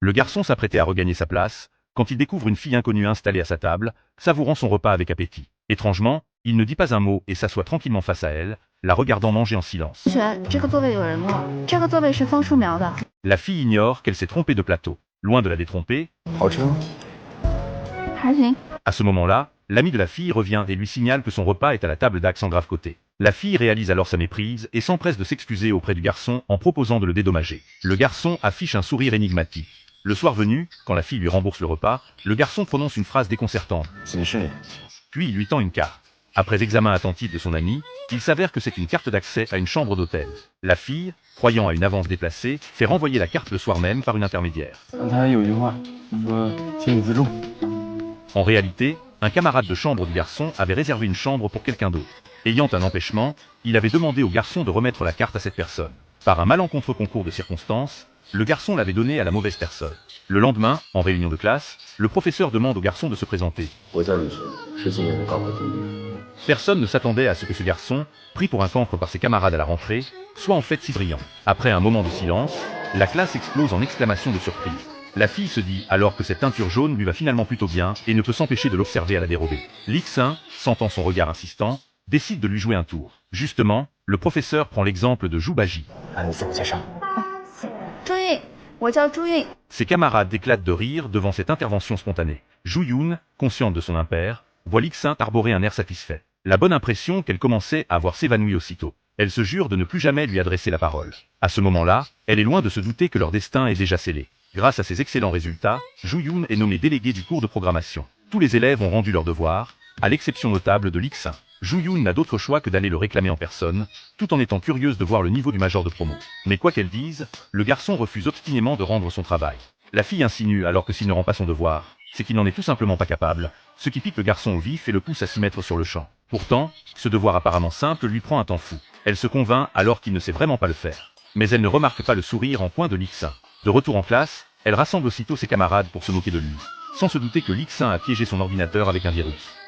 Le garçon s'apprêtait à regagner sa place, quand il découvre une fille inconnue installée à sa table, savourant son repas avec appétit. Étrangement, il ne dit pas un mot et s'assoit tranquillement face à elle, la regardant manger en silence. La fille ignore qu'elle s'est trompée de plateau. Loin de la détromper, à ce moment-là, l'ami de la fille revient et lui signale que son repas est à la table d'Axe en grave côté. La fille réalise alors sa méprise et s'empresse de s'excuser auprès du garçon en proposant de le dédommager. Le garçon affiche un sourire énigmatique. Le soir venu, quand la fille lui rembourse le repas, le garçon prononce une phrase déconcertante. Puis il lui tend une carte. Après examen attentif de son ami, il s'avère que c'est une carte d'accès à une chambre d'hôtel. La fille, croyant à une avance déplacée, fait renvoyer la carte le soir même par une intermédiaire. En réalité, un camarade de chambre du garçon avait réservé une chambre pour quelqu'un d'autre. Ayant un empêchement, il avait demandé au garçon de remettre la carte à cette personne. Par un malencontreux concours de circonstances, le garçon l'avait donnée à la mauvaise personne. Le lendemain, en réunion de classe, le professeur demande au garçon de se présenter. Personne ne s'attendait à ce que ce garçon, pris pour un cancre par ses camarades à la rentrée, soit en fait si brillant. Après un moment de silence, la classe explose en exclamations de surprise. La fille se dit alors que cette teinture jaune lui va finalement plutôt bien et ne peut s'empêcher de l'observer à la dérobée. Lixin, sentant son regard insistant, décide de lui jouer un tour. Justement, le professeur prend l'exemple de Zhu Baji. Ses camarades éclatent de rire devant cette intervention spontanée. Zhu Yun, consciente de son impair, voit Lixin arborer un air satisfait. La bonne impression qu'elle commençait à avoir s'évanouit aussitôt. Elle se jure de ne plus jamais lui adresser la parole. À ce moment-là, elle est loin de se douter que leur destin est déjà scellé. Grâce à ses excellents résultats, Zhu Yun est nommé délégué du cours de programmation. Tous les élèves ont rendu leurs devoirs, à l'exception notable de Lixin. Zhu Yun n'a d'autre choix que d'aller le réclamer en personne, tout en étant curieuse de voir le niveau du major de promo. Mais quoi qu'elle dise, le garçon refuse obstinément de rendre son travail. La fille insinue alors que s'il ne rend pas son devoir, c'est qu'il n'en est tout simplement pas capable, ce qui pique le garçon au vif et le pousse à s'y mettre sur le champ. Pourtant, ce devoir apparemment simple lui prend un temps fou. Elle se convainc alors qu'il ne sait vraiment pas le faire. Mais elle ne remarque pas le sourire en coin de Lixin. De retour en classe, elle rassemble aussitôt ses camarades pour se moquer de lui, sans se douter que Lixin a piégé son ordinateur avec un virus.